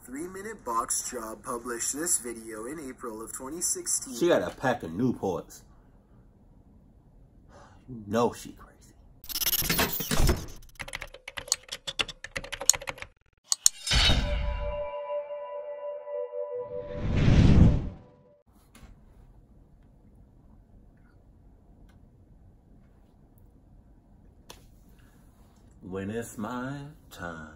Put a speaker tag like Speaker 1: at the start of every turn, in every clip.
Speaker 1: 3-Minute Box Job published this video in April of 2016.
Speaker 2: She got a pack of Newports. You know she crazy. When it's my time,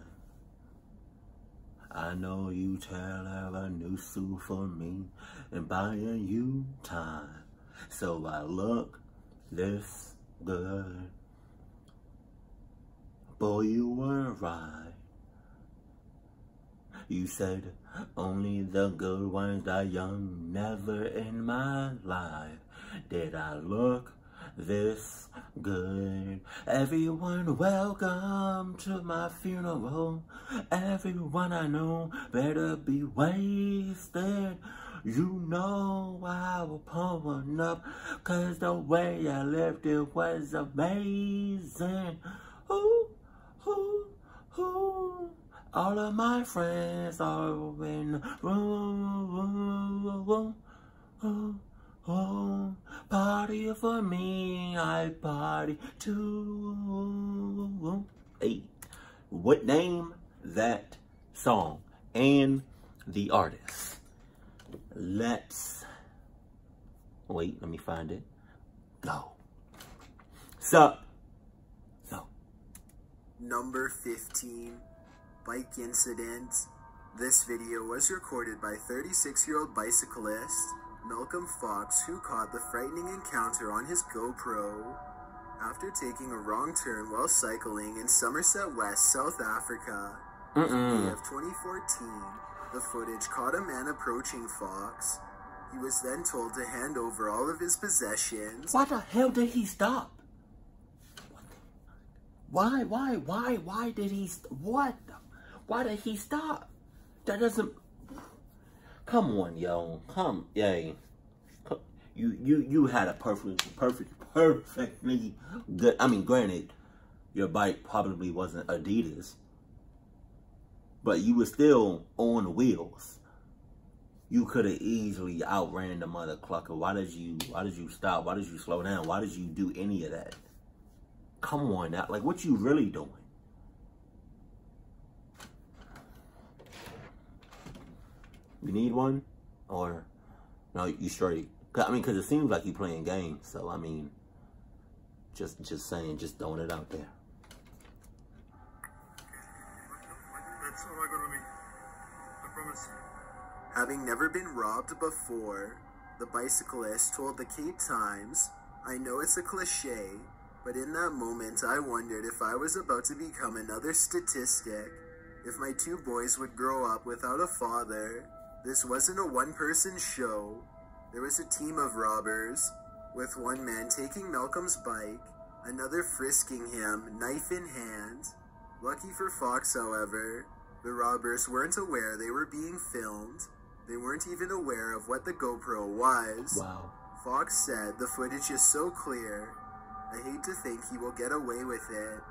Speaker 2: I know you tell have a new suit for me and buying you time. So I look this good. Boy, you were right. You said only the good ones die young. Never in my life did I look this good. Everyone, welcome to my funeral. Everyone I know better be wasted. You know I was pulling up, 'cause the way I lived it was amazing. Ooh, ooh, ooh. All of my friends are in the room. Oh, party for me, I party too. Hey, what name that song and the artist? Let's wait. Let me find it. Go. So.
Speaker 1: Number 15, bike incident. This video was recorded by 36-year-old bicyclist Malcolm Fox, who caught the frightening encounter on his GoPro after taking a wrong turn while cycling in Somerset West, South Africa. In May of 2014, the footage caught a man approaching Fox. He was then told to hand over all of his possessions.
Speaker 2: Why the hell did he stop? Why did he, what? Why did he stop? That doesn't, come on, yo. Yay. You had a perfectly good, I mean, granted, your bike probably wasn't Adidas, but you were still on the wheels. You could have easily outran the mother clucker. Why did you stop? Why did you slow down? Why did you do any of that? Come on now, like, what you really doing? You need one? Or, no, you straight? I mean, because it seems like you playing games. So, I mean, just saying, just throwing it out there.
Speaker 3: That's all I got on me. I promise.
Speaker 1: Having never been robbed before, the bicyclist told the Cape Times, "I know it's a cliche, but in that moment I wondered if I was about to become another statistic, if my two boys would grow up without a father. This wasn't a one-person show. There was a team of robbers, with one man taking Malcolm's bike, another frisking him, knife in hand. Lucky for Fox, however, the robbers weren't aware they were being filmed. They weren't even aware of what the GoPro was."
Speaker 2: Wow.
Speaker 1: Fox said, "The footage is so clear. I hate to think he will get away with it."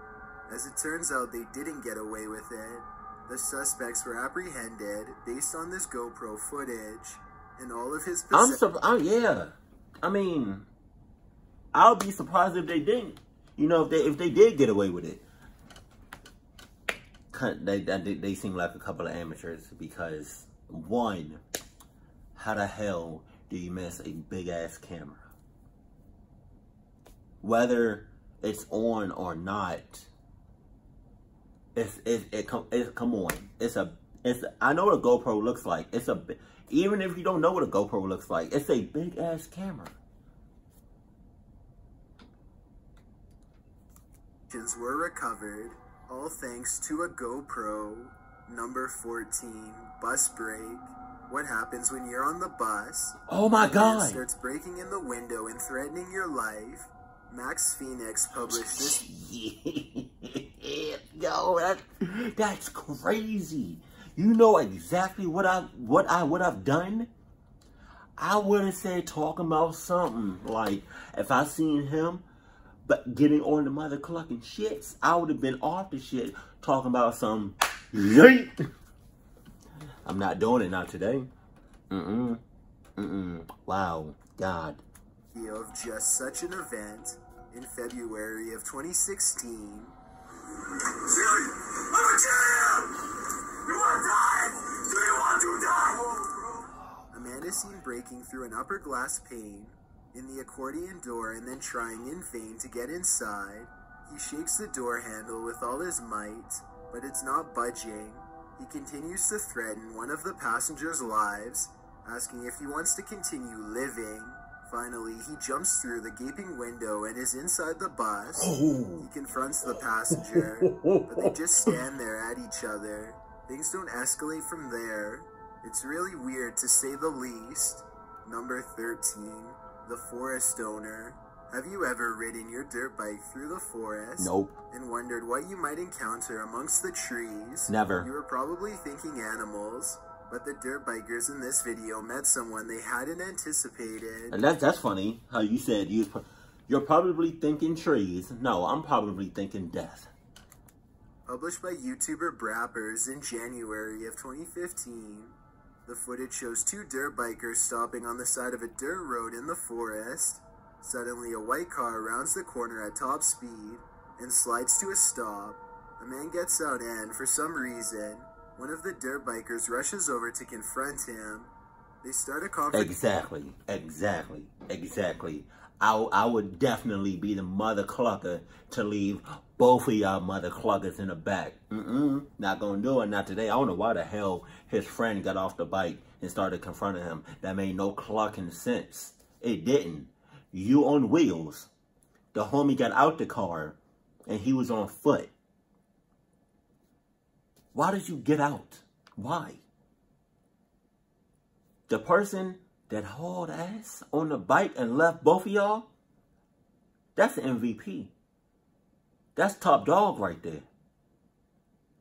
Speaker 1: As it turns out, they didn't get away with it. The suspects were apprehended based on this GoPro footage and all of his
Speaker 2: yeah. I mean, I'll be surprised if they didn't. You know, if they did get away with it. They seem like a couple of amateurs because, one, how the hell do you miss a big-ass camera? Whether it's on or not, come on. I know what a GoPro looks like. Even if you don't know what a GoPro looks like, it's a big ass camera.
Speaker 1: Were recovered, all thanks to a GoPro. Number 14, bus break. What happens when you're on the bus?
Speaker 2: Oh my God!
Speaker 1: Starts breaking in the window and threatening your life. Max Phoenix published this.
Speaker 2: Yo, that's crazy. You know exactly what I would have done? I would have said talking about something like, if I seen him but getting on the mother clucking shits, I would have been off the shit talking about some yeet. I'm not doing it, not today. Wow, God.
Speaker 1: Of just such an event in February of 2016.
Speaker 3: Silly! I'm a champ! You want to die? Do you want to die?
Speaker 1: A man is seen breaking through an upper glass pane in the accordion door and then trying in vain to get inside. He shakes the door handle with all his might, but it's not budging. He continues to threaten one of the passengers' lives, asking if he wants to continue living. Finally, he jumps through the gaping window and is inside the bus. He confronts the passenger, but they just stand there at each other. Things don't escalate from there. It's really weird, to say the least. Number 13, the forest owner. Have you ever ridden your dirt bike through the forest?
Speaker 2: Nope.
Speaker 1: And wondered what you might encounter amongst the trees?
Speaker 2: Never.
Speaker 1: You were probably thinking animals, but the dirt bikers in this video met someone they hadn't anticipated.
Speaker 2: And that's funny, how you said you're probably thinking trees. No, I'm probably thinking death.
Speaker 1: Published by YouTuber Brappers in January of 2015, the footage shows two dirt bikers stopping on the side of a dirt road in the forest. Suddenly, a white car rounds the corner at top speed and slides to a stop. A man gets out and, for some reason, one of the dirt bikers rushes over to confront him. They start a confrontation.
Speaker 2: Exactly. I would definitely be the mother clucker to leave both of y'all mother cluckers in the back. Not gonna do it, not today. I don't know why the hell his friend got off the bike and started confronting him. That made no clucking sense. It didn't. You on wheels. The homie got out the car and he was on foot. Why did you get out? Why? The person that hauled ass on the bike and left both of y'all, that's the MVP. That's top dog right there.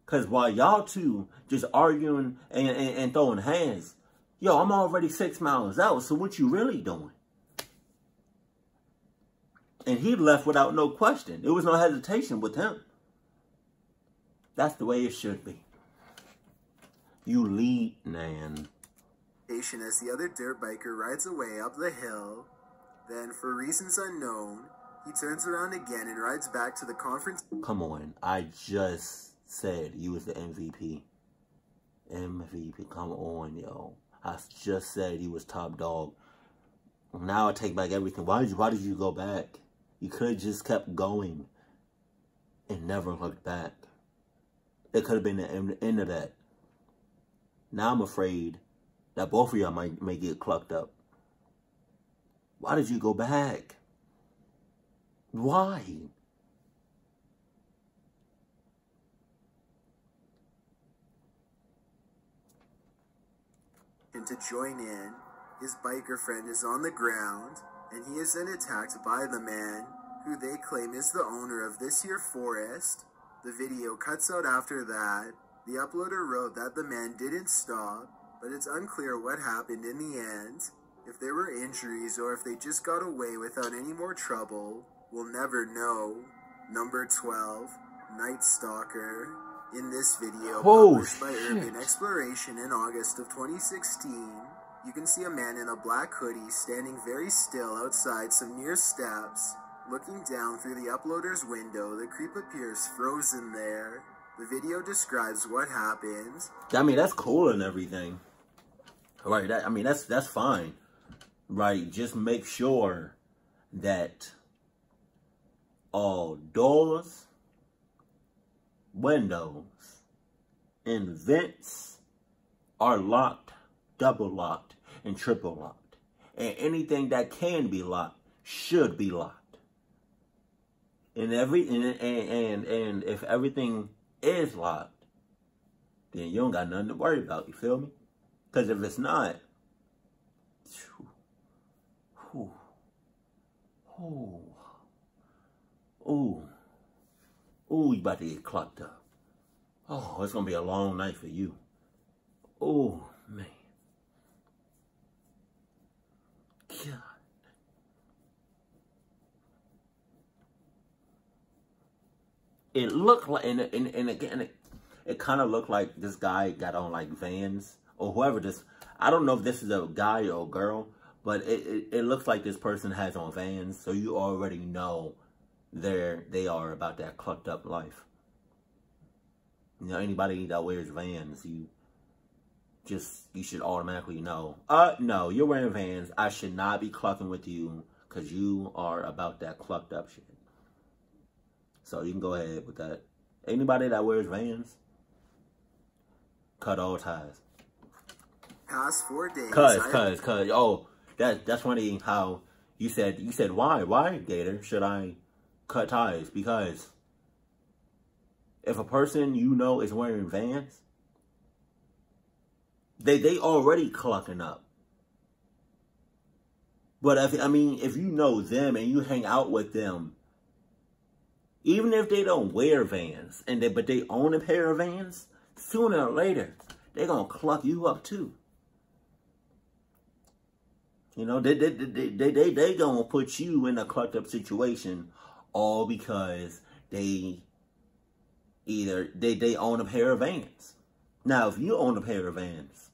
Speaker 2: Because while y'all two just arguing and throwing hands, yo, I'm already 6 miles out, so what you really doing? And he left without no question. There was no hesitation with him. That's the way it should be. You lead, man.
Speaker 1: As the other dirt biker rides away up the hill. Then, for reasons unknown, he turns around again and rides back to the conference.
Speaker 2: Come on. I just said you was the MVP. MVP, come on, yo. I just said you was top dog. Now I take back everything. Why did you go back? You could have just kept going and never looked back. It could have been the end of that. Now I'm afraid that both of y'all may get clucked up. Why did you go back? Why?
Speaker 1: And to join in, his biker friend is on the ground, and he is then attacked by the man, who they claim is the owner of this here forest. The video cuts out after that. The uploader wrote that the man didn't stop, but it's unclear what happened in the end. If there were injuries or if they just got away without any more trouble, we'll never know. Number 12, Night Stalker. In this video, published by Urban Exploration in August of 2016, you can see a man in a black hoodie standing very still outside some near steps. Looking down through the uploader's window, the creep appears frozen there. The video describes what happens.
Speaker 2: I mean, that's cool and everything. Right, that's fine. Right, just make sure that all doors, windows, and vents are locked, double locked, and triple locked. And anything that can be locked should be locked. And if everything is locked, then you don't got nothing to worry about, you feel me? Because if it's not, you about to get clocked up. Oh, it's going to be a long night for you. Oh, man. God. It looked like, and again, it kind of looked like this guy got on like Vans or whoever this, I don't know if this is a guy or a girl, but it looks like this person has on Vans, so you already know they are about that clucked up life. You know, anybody that wears Vans, you should automatically know, no, you're wearing Vans. I should not be clucking with you because you are about that clucked up shit. So you can go ahead with that. Anybody that wears Vans, cut all ties.
Speaker 1: Past 4 days.
Speaker 2: Cause. Oh, that's funny how you said why, Gator, should I cut ties? Because if a person you know is wearing Vans, they already clucking up. But if you know them and you hang out with them, even if they don't wear Vans but they own a pair of Vans, sooner or later they're gonna cluck you up too. You know, they gonna put you in a clucked up situation, all because they own a pair of Vans. Now, if you own a pair of Vans,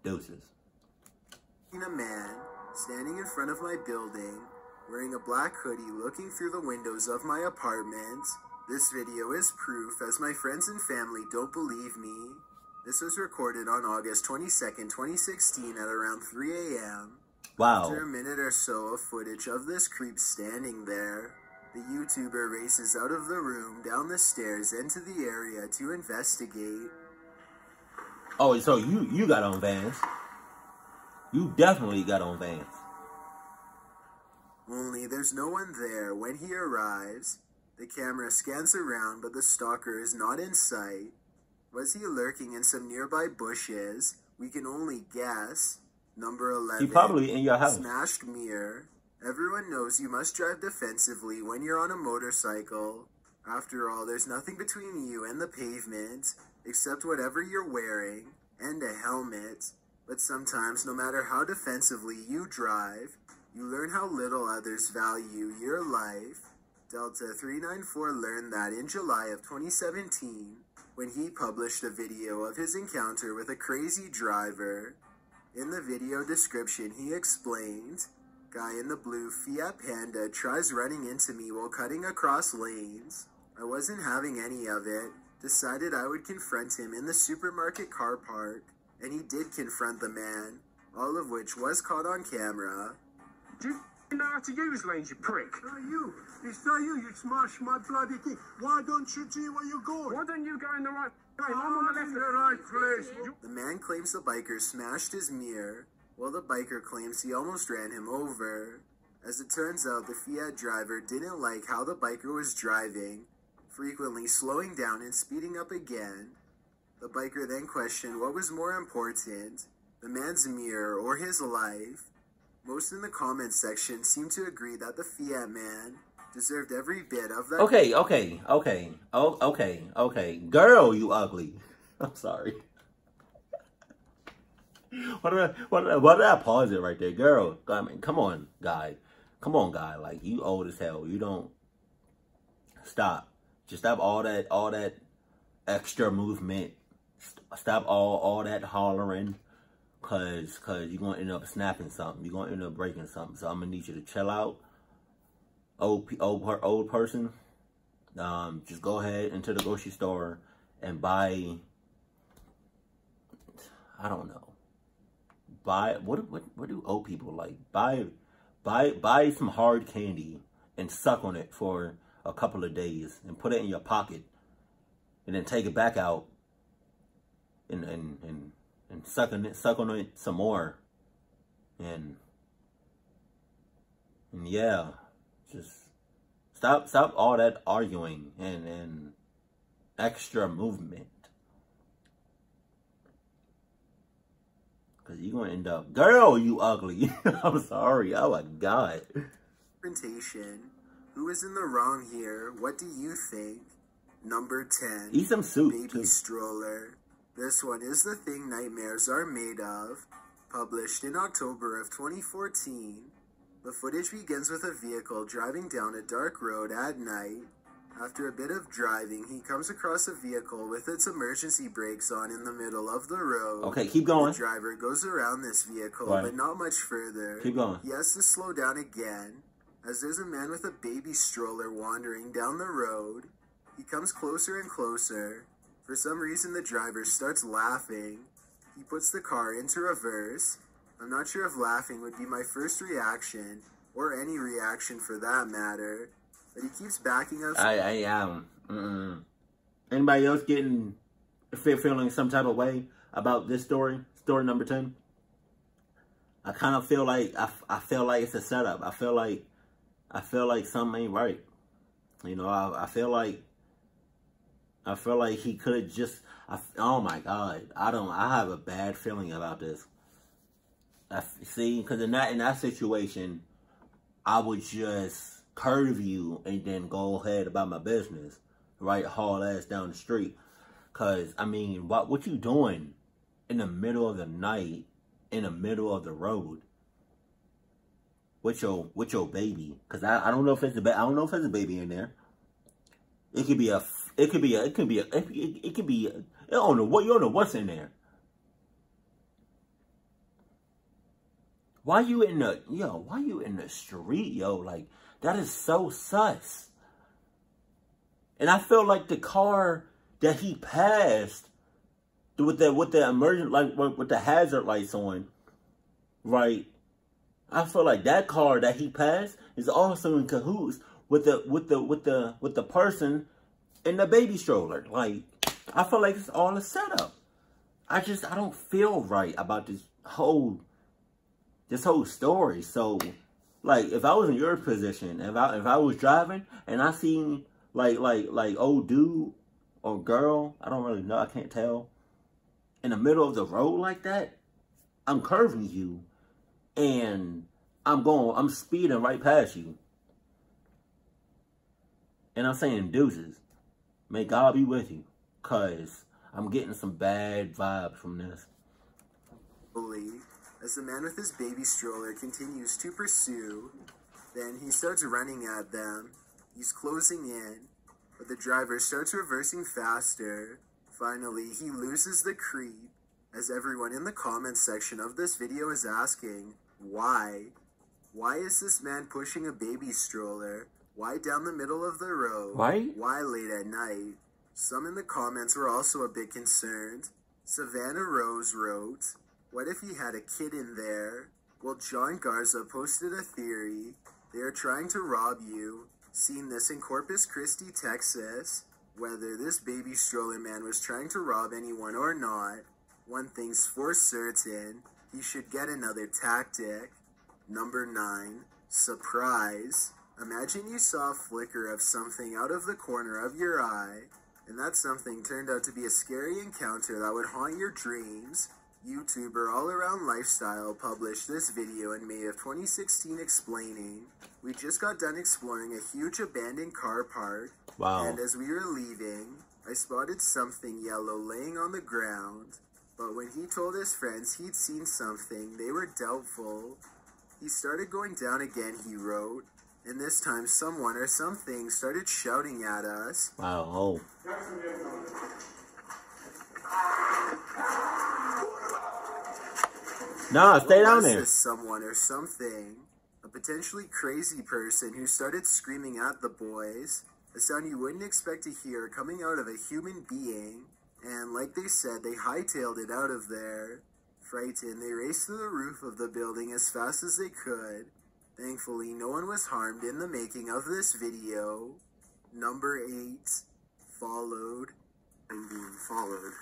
Speaker 2: deuces.
Speaker 1: A man standing in front of my building, wearing a black hoodie, looking through the windows of my apartment. This video is proof, as my friends and family don't believe me. This was recorded on August 22nd, 2016 at around 3 a.m.
Speaker 2: Wow.
Speaker 1: After a minute or so of footage of this creep standing there, the YouTuber races out of the room, down the stairs, into the area to investigate.
Speaker 2: Oh, so you got on Vans. You definitely got on Vans.
Speaker 1: Only there's no one there when he arrives. The camera scans around, but the stalker is not in sight. Was he lurking in some nearby bushes? We can only guess. Number 11.
Speaker 2: He probably in your house.
Speaker 1: Smashed mirror. Everyone knows you must drive defensively when you're on a motorcycle. After all, there's nothing between you and the pavement, except whatever you're wearing, and a helmet. But sometimes, no matter how defensively you drive, you learn how little others value your life. Delta 394 learned that in July of 2017, when he published a video of his encounter with a crazy driver. In the video description, he explained, "Guy in the blue Fiat Panda tries running into me while cutting across lanes. I wasn't having any of it. Decided I would confront him in the supermarket car park, and he did confront the man, all of which was caught on camera."
Speaker 4: Do you know how to use lanes, you prick?
Speaker 3: It's not you. You smashed my bloody thing. Why don't you see where you're going?
Speaker 4: Why don't you go in the right lane? I'm on the left.
Speaker 3: The right place.
Speaker 1: The man claims the biker smashed his mirror, while the biker claims he almost ran him over. As it turns out, the Fiat driver didn't like how the biker was driving, frequently slowing down and speeding up again. The biker then questioned what was more important, the man's mirror or his life. Most in the comments section seem to agree that the Fiat man deserved every bit of that.
Speaker 2: Okay. Girl, you ugly. I'm sorry. Why did I pause it right there? Girl, I mean, come on, guy. Like, you old as hell. You don't... Stop. Just stop all that extra movement. Stop all that hollering. Cause you're gonna end up snapping something. You're gonna end up breaking something. So I'm gonna need you to chill out. Old person. Just go ahead into the grocery store and buy. I don't know. Buy what do old people like? Buy some hard candy and suck on it for a couple of days and put it in your pocket, and then take it back out and suck on it some more, and yeah, just stop all that arguing and extra movement, cause you're gonna end up, girl, you ugly. I'm sorry. Oh my God.
Speaker 1: Confrontation. Who is in the wrong here? What do you think? Number 10.
Speaker 2: Eat some soup.
Speaker 1: Baby
Speaker 2: too.
Speaker 1: Stroller. This one is the thing nightmares are made of. Published in October of 2014. The footage begins with a vehicle driving down a dark road at night. After a bit of driving, he comes across a vehicle with its emergency brakes on in the middle of the road.
Speaker 2: Okay, keep going.
Speaker 1: The driver goes around this vehicle,
Speaker 2: Right.
Speaker 1: but not much further.
Speaker 2: Keep going.
Speaker 1: He has to slow down again, as there's a man with a baby stroller wandering down the road. He comes closer and closer. For some reason, the driver starts laughing. He puts the car into reverse. I'm not sure if laughing would be my first reaction, or any reaction for that matter. But he keeps backing up.
Speaker 2: Anybody else feeling some type of way about this story? Story number 10. I kind of feel like I feel like it's a setup. I feel like something ain't right. You know, I feel like he could have just. Oh my God, I have a bad feeling about this. See, because in that situation, I would just curve you and then go ahead about my business, right? Haul ass down the street. Cause I mean, what you doing in the middle of the night, in the middle of the road, with your baby? Cause I don't know if it's a baby in there. It could be I don't know what, you don't know what's in there. Why you in the street, yo? Like, that is so sus. And I feel like the car that he passed with the emergent, like with the hazard lights on, right? I feel like that car that he passed is also in cahoots with the person in the baby stroller. Like, I feel like it's all a setup. I don't feel right about this whole story. So, like, if I was in your position, if I was driving and I seen like old dude or girl, I don't really know, I can't tell, in the middle of the road like that, I'm curving you and I'm speeding right past you. And I'm saying deuces. May God be with you. Cause I'm getting some bad vibes from this.
Speaker 1: As the man with his baby stroller continues to pursue, then he starts running at them. He's closing in, but the driver starts reversing faster. Finally, he loses the creep, as everyone in the comments section of this video is asking, why? Why is this man pushing a baby stroller? Why down the middle of the road?
Speaker 2: Right?
Speaker 1: Why late at night? Some in the comments were also a bit concerned. Savannah Rose wrote, what if he had a kid in there? Well, John Garza posted a theory. They are trying to rob you. Seen this in Corpus Christi, Texas. Whether this baby stroller man was trying to rob anyone or not, one thing's for certain, he should get another tactic. Number 9, surprise. Imagine you saw a flicker of something out of the corner of your eye, and that something turned out to be a scary encounter that would haunt your dreams. YouTuber All Around Lifestyle published this video in May of 2016 explaining, we just got done exploring a huge abandoned car park.
Speaker 2: Wow.
Speaker 1: And as we were leaving, I spotted something yellow laying on the ground. But when he told his friends he'd seen something, they were doubtful. He started going down again, he wrote. And this time someone or something started shouting at us.
Speaker 2: Wow. Oh. Nah, stay down there.
Speaker 1: This someone or something, a potentially crazy person who started screaming at the boys, a sound you wouldn't expect to hear coming out of a human being, and like they said, they hightailed it out of there. Frightened, they raced to the roof of the building as fast as they could. Thankfully, no one was harmed in the making of this video. Number 8, followed and being followed.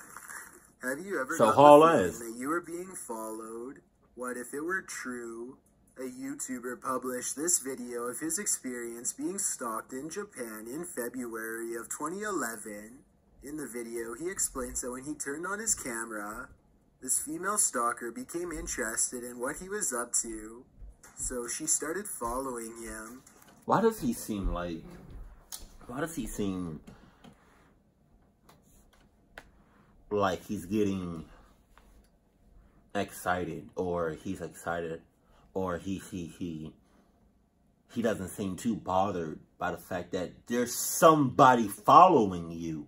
Speaker 1: Have you ever
Speaker 2: So
Speaker 1: got
Speaker 2: haul
Speaker 1: the feeling
Speaker 2: ass.
Speaker 1: that you were being followed? What if it were true? A YouTuber published this video of his experience being stalked in Japan in February of 2011. In the video, he explains that when he turned on his camera, this female stalker became interested in what he was up to, so she started following him.
Speaker 2: Why does he seem like he's getting excited, or he's excited, or he he doesn't seem too bothered by the fact that there's somebody following you.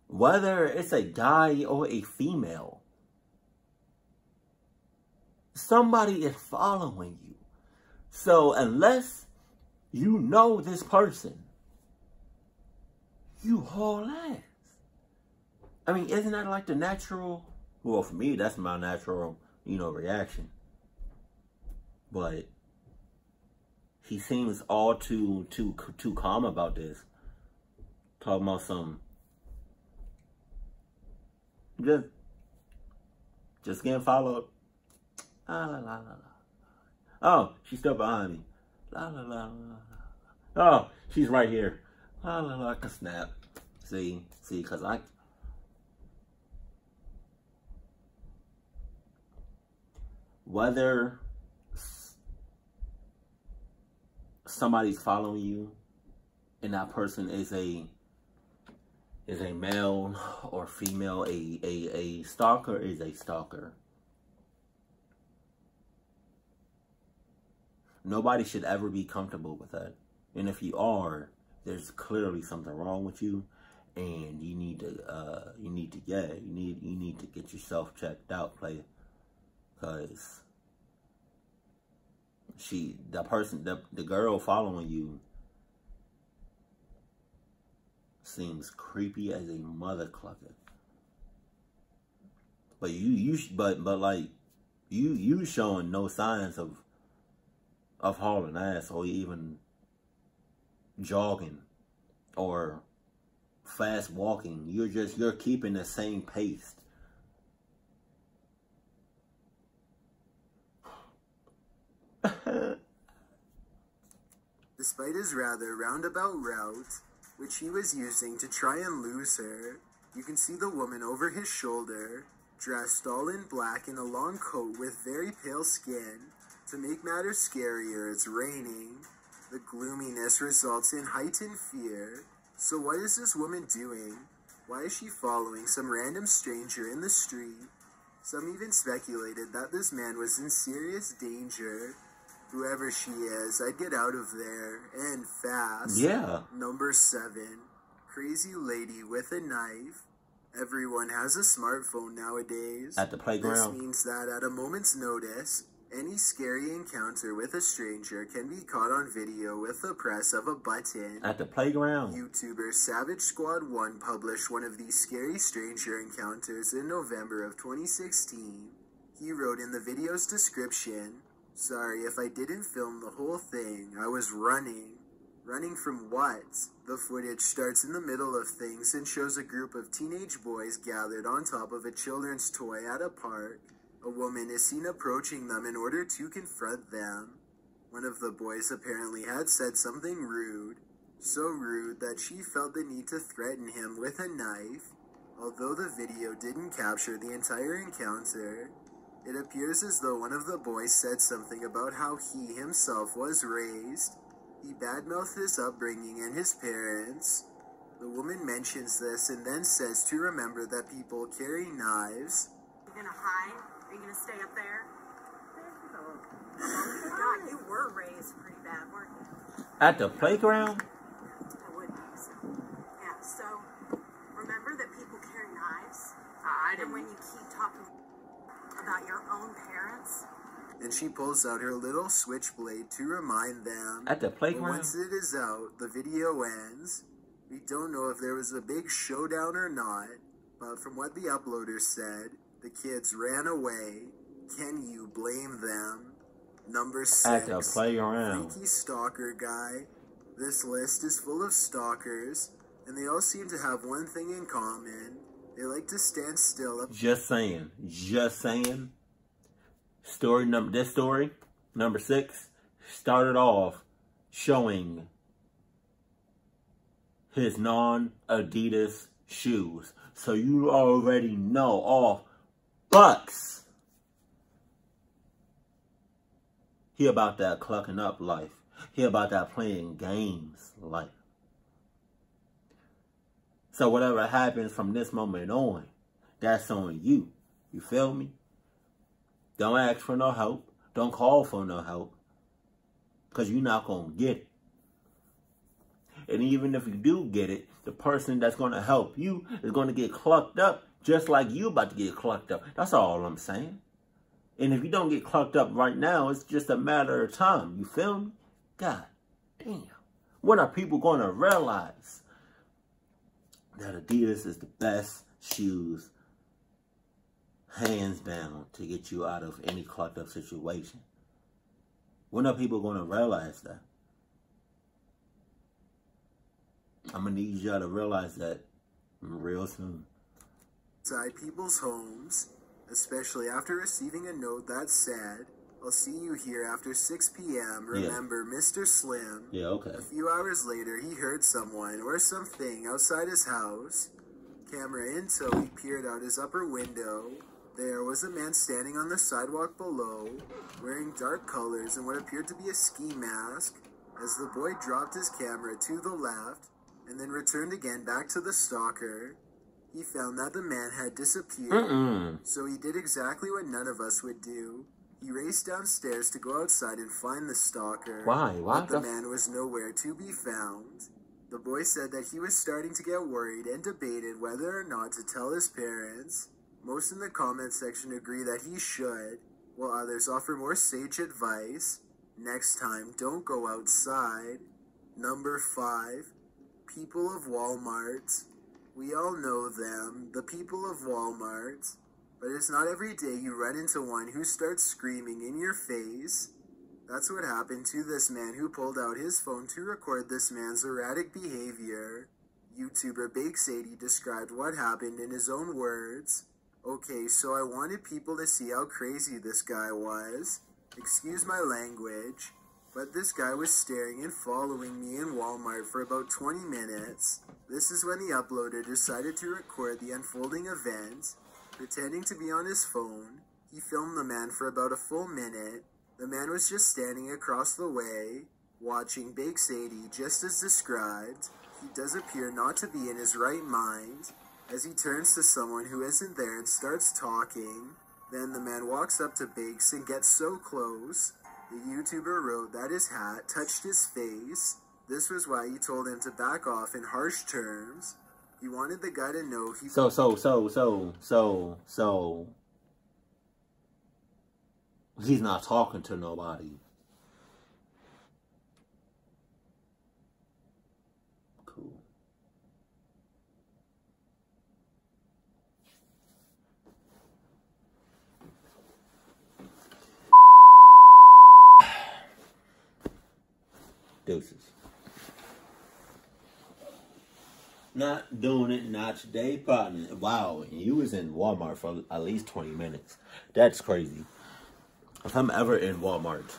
Speaker 2: Whether it's a guy or a female. Somebody is following you. So unless you know this person, you haul ass. I mean, isn't that like the natural? Well, for me, that's my natural, reaction. But he seems all too calm about this. Talking about some just getting followed. La la la la. Oh, she's still behind me. La la la la. Oh, she's right here. La la la. I can snap. See, because whether somebody's following you and that person is a male or female, a stalker is a stalker. Nobody should ever be comfortable with that. And if you are, there's clearly something wrong with you, and you need to get yourself checked out, player. Cause the girl following you seems creepy as a mother clucker. But you showing no signs of hauling ass or even jogging or fast walking. You're keeping the same pace.
Speaker 1: Despite his rather roundabout route, which he was using to try and lose her, you can see the woman over his shoulder, dressed all in black in a long coat with very pale skin. To make matters scarier, it's raining. The gloominess results in heightened fear. So what is this woman doing? Why is she following some random stranger in the street? Some even speculated that this man was in serious danger. Whoever she is, I'd get out of there, and fast.
Speaker 2: Yeah.
Speaker 1: Number 7. Crazy lady with a knife. Everyone has a smartphone nowadays.
Speaker 2: At the playground.
Speaker 1: This means that at a moment's notice, any scary encounter with a stranger can be caught on video with the press of a button.
Speaker 2: At the playground.
Speaker 1: YouTuber Savage Squad 1 published one of these scary stranger encounters in November of 2016. He wrote in the video's description, "Sorry if I didn't film the whole thing. I was running." Running from what? The footage starts in the middle of things and shows a group of teenage boys gathered on top of a children's toy at a park. A woman is seen approaching them in order to confront them. One of the boys apparently had said something rude. So rude that she felt the need to threaten him with a knife. Although the video didn't capture the entire encounter, it appears as though one of the boys said something about how he himself was raised. He badmouthed his upbringing and his parents. The woman mentions this and then says to remember that people carry knives.
Speaker 5: You gonna hide? Are you gonna stay up there? God, you were raised pretty bad, weren't you?
Speaker 2: At the playground?
Speaker 5: I would think so. Yeah, so remember that people carry knives? And when you keep talking about your own parents?
Speaker 1: And she pulls out her little switchblade to remind them.
Speaker 2: At the
Speaker 1: But
Speaker 2: playground?
Speaker 1: once it is out, the video ends. We don't know if there was a big showdown or not, but from what the uploader said, the kids ran away. Can you blame them? Number 6.
Speaker 2: At the playground.
Speaker 1: Freaky stalker guy. This list is full of stalkers, and they all seem to have one thing in common. They like to stand still.
Speaker 2: Just saying. This story, number 6, started off showing his non-Adidas shoes. So you already know off bucks. He about that clucking up life. He about that playing games life. So whatever happens from this moment on, that's on you. You feel me? Don't ask for no help. Don't call for no help. because you're not going to get it. And even if you do get it, the person that's going to help you is going to get clucked up just like you about to get clucked up. That's all I'm saying. And if you don't get clucked up right now, it's just a matter of time. You feel me? God damn. When are people going to realize that Adidas is the best shoes, hands down, to get you out of any clucked up situation? When are people going to realize that? I'm going to need y'all to realize that real soon.
Speaker 1: Inside people's homes, especially after receiving a note that said, "I'll see you here after 6 p.m. Remember, yeah. Mr. Slim."
Speaker 2: Yeah, okay.
Speaker 1: A few hours later, he heard someone or something outside his house. Camera in tow, he peered out his upper window. There was a man standing on the sidewalk below, wearing dark colors and what appeared to be a ski mask. As the boy dropped his camera to the left and then returned again back to the stalker, he found that the man had disappeared. So he did exactly what none of us would do. He raced downstairs to go outside and find the stalker.
Speaker 2: Why?
Speaker 1: But the man was nowhere to be found. The boy said that he was starting to get worried and debated whether or not to tell his parents. Most in the comment section agree that he should, while others offer more sage advice. Next time, don't go outside. Number 5. People of Walmart. We all know them, the people of Walmart. But it's not every day you run into one who starts screaming in your face. That's what happened to this man who pulled out his phone to record this man's erratic behavior. YouTuber Bake80 described what happened in his own words. "Okay, so I wanted people to see how crazy this guy was. Excuse my language, but this guy was staring and following me in Walmart for about 20 minutes. This is when the uploader decided to record the unfolding event. Pretending to be on his phone, he filmed the man for about a full minute. The man was just standing across the way, watching Bake80 just as described. He does appear not to be in his right mind, as he turns to someone who isn't there and starts talking. Then the man walks up to Bakes and gets so close. The YouTuber wrote that his hat touched his face. This was why he told him to back off in harsh terms. He wanted the guy to know he...
Speaker 2: So. He's not talking to nobody. Cool. Deuces. Not doing it, not today, partner. Wow, and you was in Walmart for at least 20 minutes. That's crazy. If I'm ever in Walmart,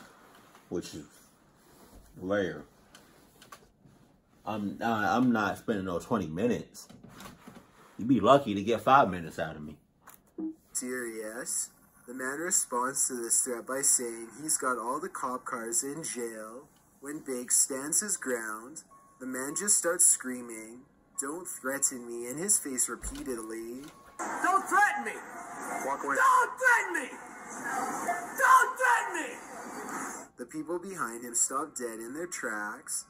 Speaker 2: which is rare, I'm not spending those 20 minutes. You'd be lucky to get 5 minutes out of me.
Speaker 1: Serious? The man responds to this threat by saying he's got all the cop cars in jail. When Bakes stands his ground, the man just starts screaming, "Don't threaten me," in his face repeatedly.
Speaker 3: Don't threaten me!
Speaker 4: Walk away.
Speaker 3: Don't threaten me! Don't threaten me!
Speaker 1: The people behind him stop dead in their tracks.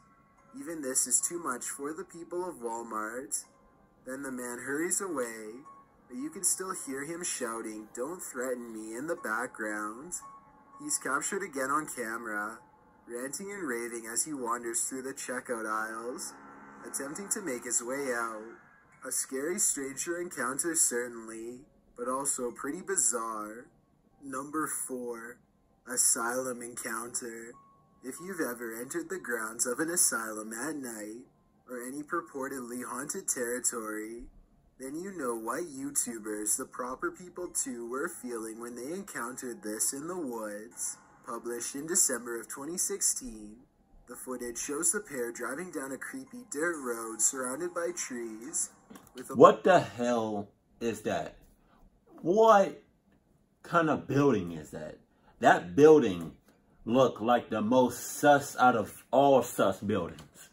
Speaker 1: Even this is too much for the people of Walmart. Then the man hurries away, but you can still hear him shouting, "Don't threaten me," in the background. He's captured again on camera, ranting and raving as he wanders through the checkout aisles, attempting to make his way out. A scary stranger encounter certainly, but also pretty bizarre. Number 4. Asylum encounter. If you've ever entered the grounds of an asylum at night, or any purportedly haunted territory, then you know what YouTubers, the proper people too, were feeling when they encountered this in the woods. Published in December of 2016, the footage shows the pair driving down a creepy dirt road surrounded by trees.
Speaker 2: What the hell is that? What kind of building is that? That building looked like the most sus out of all sus buildings.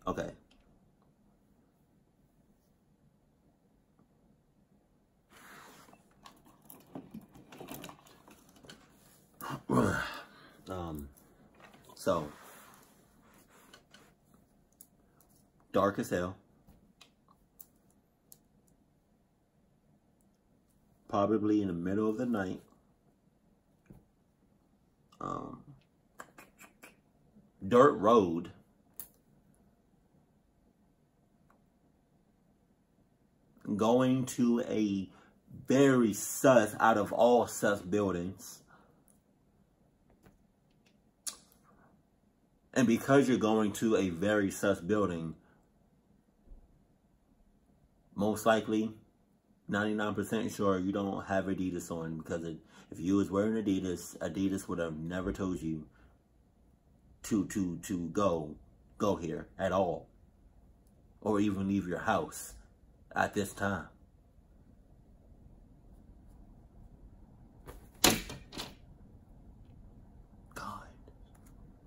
Speaker 2: Okay. So, dark as hell. Probably in the middle of the night. Dirt road. Going to a very sus, out of all sus buildings. And because you're going to a very sus building, most likely, 99% sure you don't have Adidas on, because if you was wearing Adidas, Adidas would have never told you to go here at all, or even leave your house at this time. God.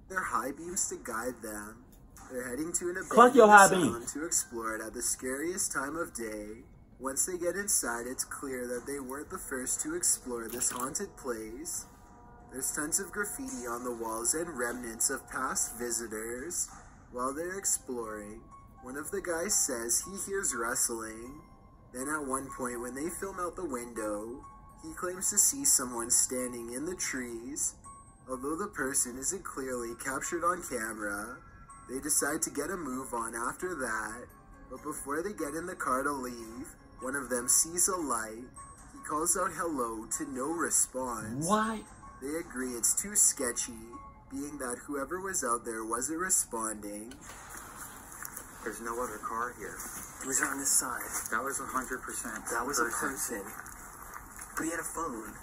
Speaker 1: Their high beams to guide them. They're heading to an
Speaker 2: Cluck your high
Speaker 1: abandoned
Speaker 2: beam
Speaker 1: asylum to explore it at the scariest time of day. Once they get inside, it's clear that they weren't the first to explore this haunted place. There's tons of graffiti on the walls and remnants of past visitors. While they're exploring, one of the guys says he hears rustling. Then at one point when they film out the window, he claims to see someone standing in the trees. Although the person isn't clearly captured on camera, they decide to get a move on after that. But before they get in the car to leave, one of them sees a light. He calls out hello to no response.
Speaker 2: What?
Speaker 1: They agree it's too sketchy, being that whoever was out there wasn't responding.
Speaker 6: There's no other car here.
Speaker 1: It was on this side.
Speaker 6: That was 100%.
Speaker 1: That was a person. But he had a phone.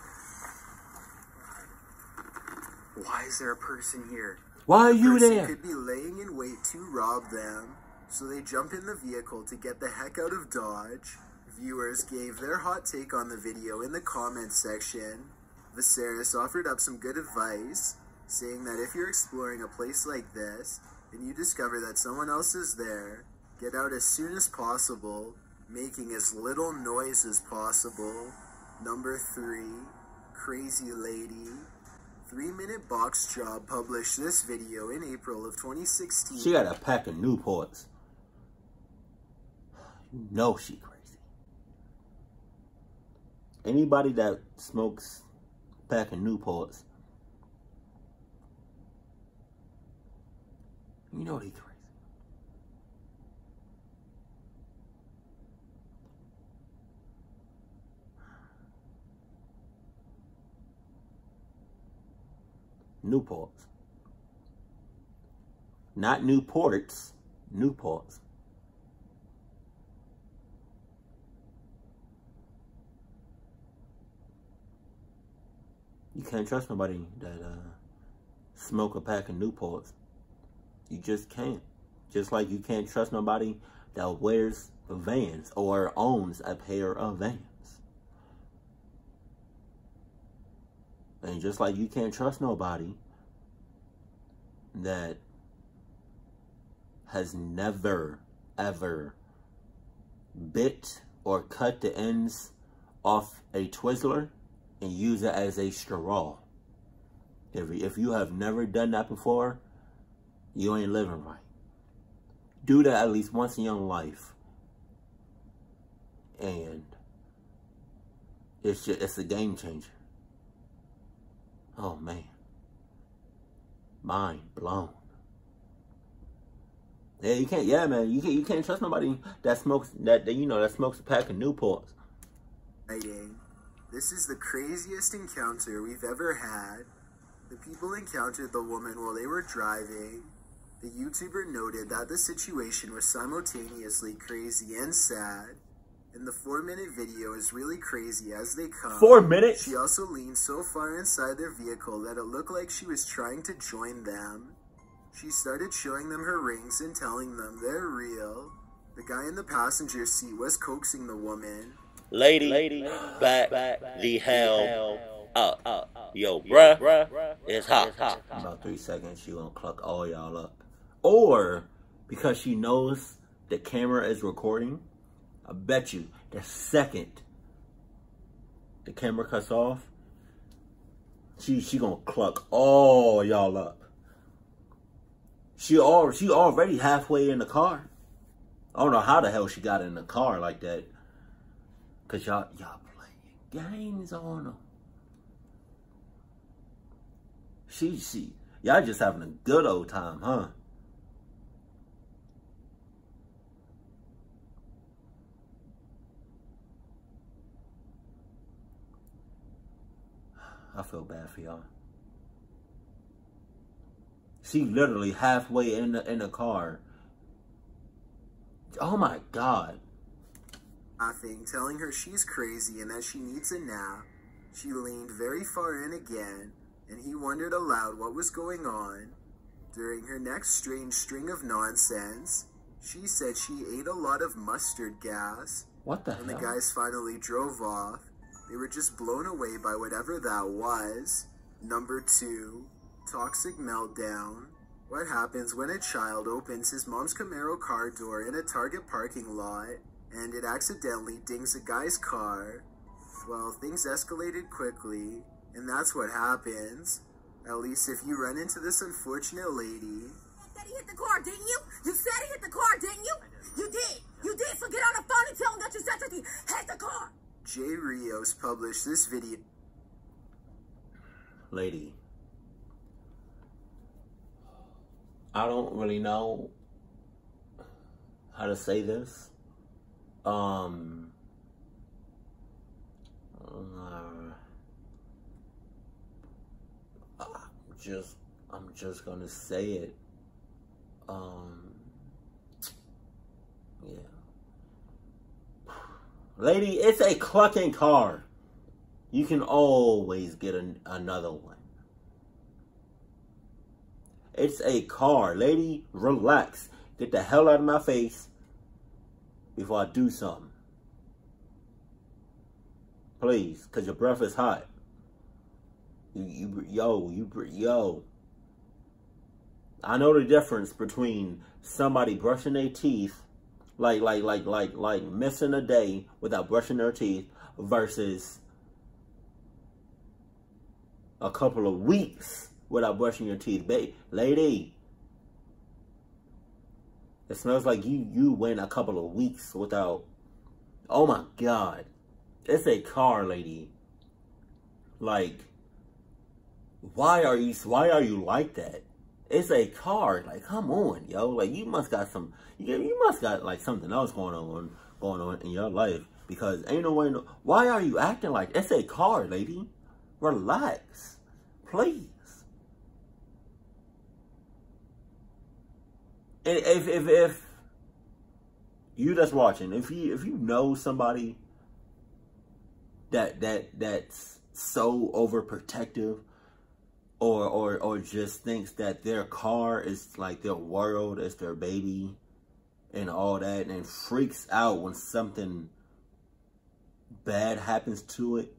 Speaker 6: Why is there a person here?
Speaker 2: Why are you
Speaker 1: The person
Speaker 2: there?
Speaker 1: could be laying in wait to rob them, so they jump in the vehicle to get the heck out of Dodge. Viewers gave their hot take on the video in the comments section. Viserys offered up some good advice, saying that if you're exploring a place like this, and you discover that someone else is there, get out as soon as possible, making as little noise as possible. Number 3, Crazy Lady. 3-Minute Box Job published this video in April of 2016.
Speaker 2: She got a pack of Newports. You know she crazy. Anybody that smokes a pack of Newports, you know they crazy. Newports. Not Newports, Newports. You can't trust nobody that smoke a pack of Newports. You just can't. Just like you can't trust nobody that wears Vans or owns a pair of Vans. And just like you can't trust nobody that has never, ever bit or cut the ends off a Twizzler and use it as a straw. If you have never done that before, you ain't living right. Do that at least once in your life. And it's a game changer. Oh man. Mind blown. Yeah, you can't. Yeah, man. You can't trust nobody that smokes that smokes a pack of Newports.
Speaker 1: This is the craziest encounter we've ever had. The people encountered the woman while they were driving. The YouTuber noted that the situation was simultaneously crazy and sad. And the 4-minute video is really crazy as they come.
Speaker 2: 4 minutes?
Speaker 1: She also leaned so far inside their vehicle that it looked like she was trying to join them. She started showing them her rings and telling them they're real. The guy in the passenger seat was coaxing the woman.
Speaker 2: Lady, back the hell up. Yo, bruh, it's hot. About 3 seconds, she gonna cluck all y'all up. Or, because she knows the camera is recording, I bet you the second the camera cuts off, she gonna cluck all y'all up. She already halfway in the car. I don't know how the hell she got in the car like that. Cause y'all playing games on them. Y'all just having a good old time, huh? I feel bad for y'all. She literally halfway in the car. Oh my God.
Speaker 1: Laughing, telling her she's crazy and that she needs a nap. She leaned very far in again, and he wondered aloud what was going on. During her next strange string of nonsense, she said she ate a lot of mustard gas.
Speaker 2: What the hell?
Speaker 1: When the guys finally drove off, they were just blown away by whatever that was. Number 2, toxic meltdown. What happens when a child opens his mom's Camaro car door in a Target parking lot and it accidentally dings a guy's car? Well, things escalated quickly, and that's what happens. At least if you run into this unfortunate lady.
Speaker 5: You said he hit the car, didn't you? You said he hit the car, didn't you? You did. You did. So get on the phone and tell him that you said that he hit the car.
Speaker 1: Jay Rios published this video.
Speaker 2: Lady, I don't really know how to say this. I'm just gonna say it. Yeah. Lady, it's a clucking car. You can always get another one. It's a car. Lady, relax. Get the hell out of my face before I do something. Please, because your breath is hot. Yo. I know the difference between somebody brushing their teeth, like missing a day without brushing their teeth, versus a couple of weeks without brushing your teeth. Lady, it smells like you went a couple of weeks without. Oh my God. It's a car, lady. Like, why are you like that? It's a car. Like, come on, yo. Like, you must got like something else going on in your life, because ain't no way. Why are you acting like it's a car, lady? Relax, please. And if you that's watching, if you know somebody that's so overprotective, or just thinks that their car is like their world, is their baby, and all that, and freaks out when something bad happens to it,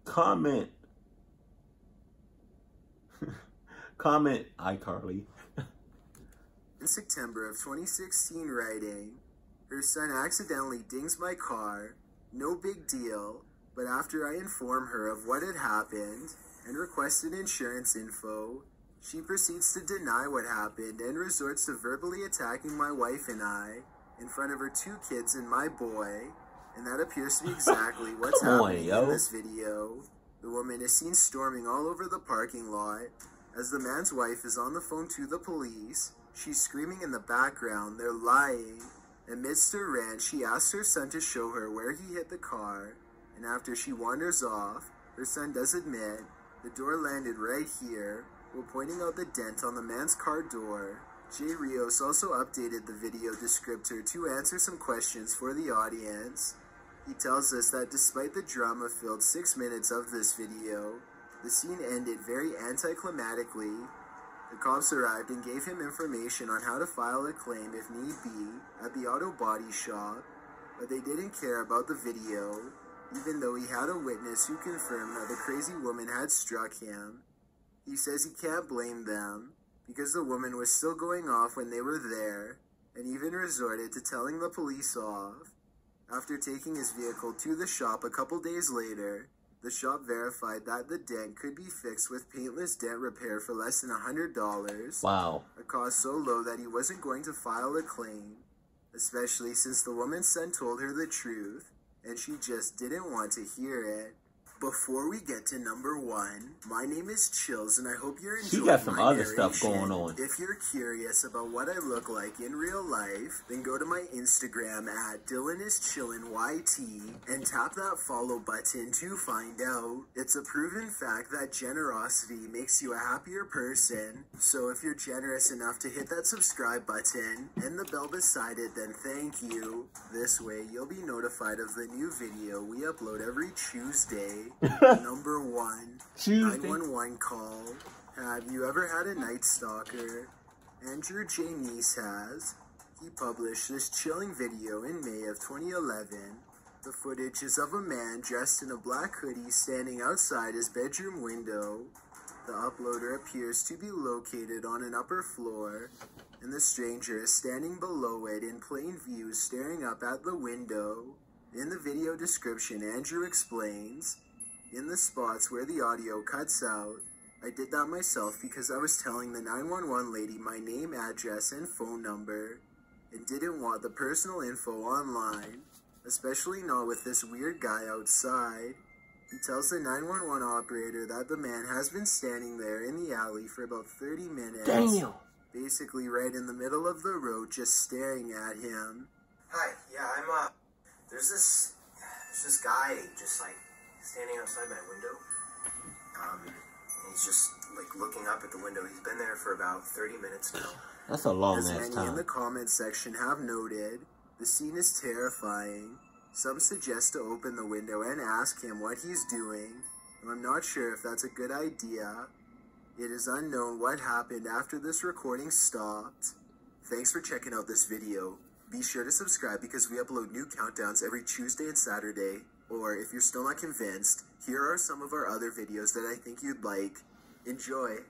Speaker 2: comment iCarly.
Speaker 1: In September of 2016, writing, her son accidentally dings my car, no big deal, but after I inform her of what had happened and requested insurance info, she proceeds to deny what happened and resorts to verbally attacking my wife and I in front of her 2 kids and my boy, and that appears to be exactly what's happening in this video. The woman is seen storming all over the parking lot. As the man's wife is on the phone to the police, she's screaming in the background, "They're lying." Amidst her rant, she asks her son to show her where he hit the car, and after she wanders off, her son does admit the door landed right here, while pointing out the dent on the man's car door. Jay Rios also updated the video descriptor to answer some questions for the audience. He tells us that despite the drama-filled 6 minutes of this video, the scene ended very anticlimactically. The cops arrived and gave him information on how to file a claim if need be at the auto body shop, but they didn't care about the video, even though he had a witness who confirmed that the crazy woman had struck him. He says he can't blame them, because the woman was still going off when they were there, and even resorted to telling the police off. After taking his vehicle to the shop a couple days later, The shop verified that the dent could be fixed with paintless dent repair for less than $100.
Speaker 2: Wow.
Speaker 1: A cost so low that he wasn't going to file a claim, especially since the woman's son told her the truth, and she just didn't want to hear it. Before we get to number 1, my name is Chills, and I hope you're enjoying
Speaker 2: She got some
Speaker 1: my
Speaker 2: other stuff
Speaker 1: narration.
Speaker 2: going on.
Speaker 1: If you're curious about what I look like in real life, then go to my Instagram at DylanIsChillinYT and tap that follow button to find out. It's a proven fact that generosity makes you a happier person, so if you're generous enough to hit that subscribe button and the bell beside it, then thank you. This way, you'll be notified of the new video we upload every Tuesday. Number 1,
Speaker 2: Tuesday.
Speaker 1: 911 call. Have you ever had a night stalker? Andrew J. Neese has. He published this chilling video in May of 2011. The footage is of a man dressed in a black hoodie standing outside his bedroom window. The uploader appears to be located on an upper floor, and the stranger is standing below it in plain view, staring up at the window. In the video description, Andrew explains, "In the spots where the audio cuts out, I did that myself because I was telling the 911 lady my name, address, and phone number, and didn't want the personal info online, especially not with this weird guy outside." He tells the 911 operator that the man has been standing there in the alley for about 30 minutes.
Speaker 2: Damn.
Speaker 1: Basically right in the middle of the road, just staring at him.
Speaker 7: Hi, yeah, there's this guy just like standing outside my window. And he's just like looking up at the window. He's been there for about 30 minutes now.
Speaker 2: That's a long
Speaker 1: As
Speaker 2: ass
Speaker 1: many in
Speaker 2: time.
Speaker 1: the comments section have noted, the scene is terrifying. Some suggest to open the window and ask him what he's doing, and I'm not sure if that's a good idea. It is unknown what happened after this recording stopped. Thanks for checking out this video. Be sure to subscribe because we upload new countdowns every Tuesday and Saturday. Or if you're still not convinced, here are some of our other videos that I think you'd like. Enjoy.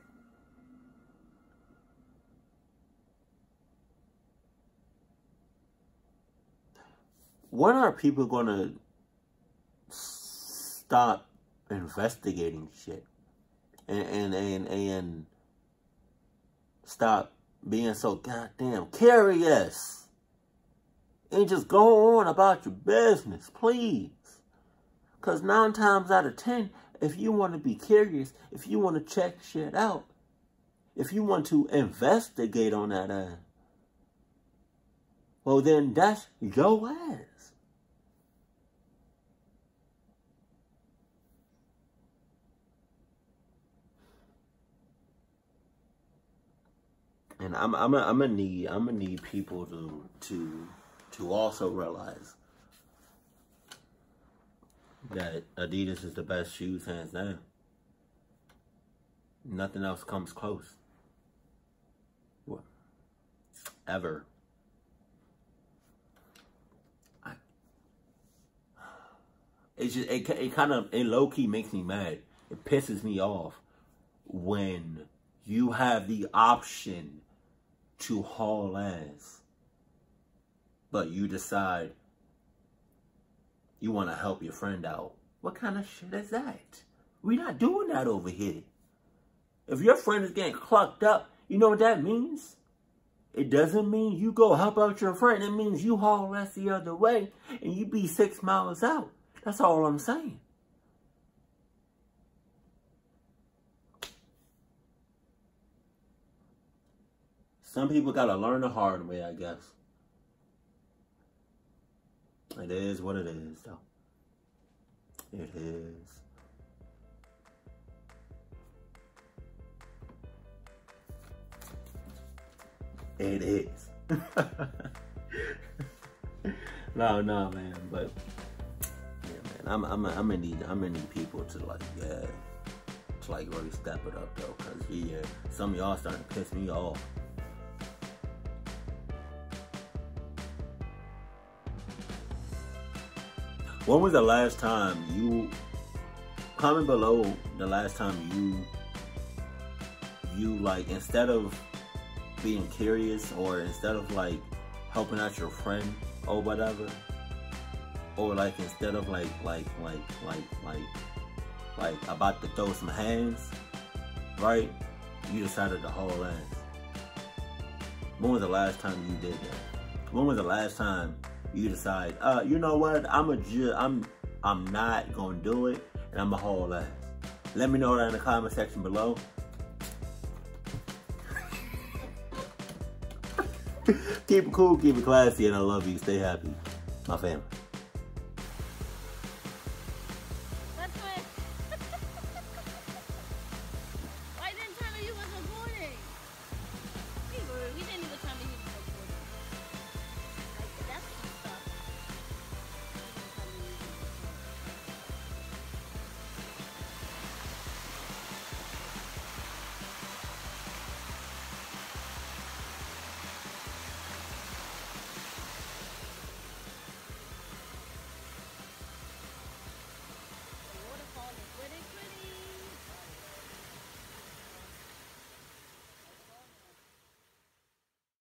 Speaker 2: When are people gonna stop investigating shit and stop being so goddamn curious and just go on about your business, please? Because 9 times out of 10, if you want to be curious, if you want to check shit out, if you want to investigate on that ass, well then that's your ass. And I'm gonna need people to also realize that Adidas is the best shoes, hands down. Nothing else comes close. What? Ever. It low key makes me mad. It pisses me off when you have the option to haul ass, but you decide you want to help your friend out. What kind of shit is that? We're not doing that over here. If your friend is getting clucked up, you know what that means? It doesn't mean you go help out your friend. It means you haul ass the other way and you be 6 miles out. That's all I'm saying. Some people gotta learn the hard way, I guess. It is what it is, though. It is. It is. No, man, but yeah, man, I'm gonna need people to really step it up though, cause yeah, some of y'all starting to piss me off. When was the last time you, comment below the last time you like, instead of being curious or instead of like helping out your friend or whatever, or like instead of like like about to throw some hands, right? You decided to haul ass. When was the last time you did that? When was the last time you decide, you know what? I'm not gonna do it, and I'm a haul ass. Let me know that in the comment section below. Keep it cool, keep it classy, and I love you. Stay happy, my family.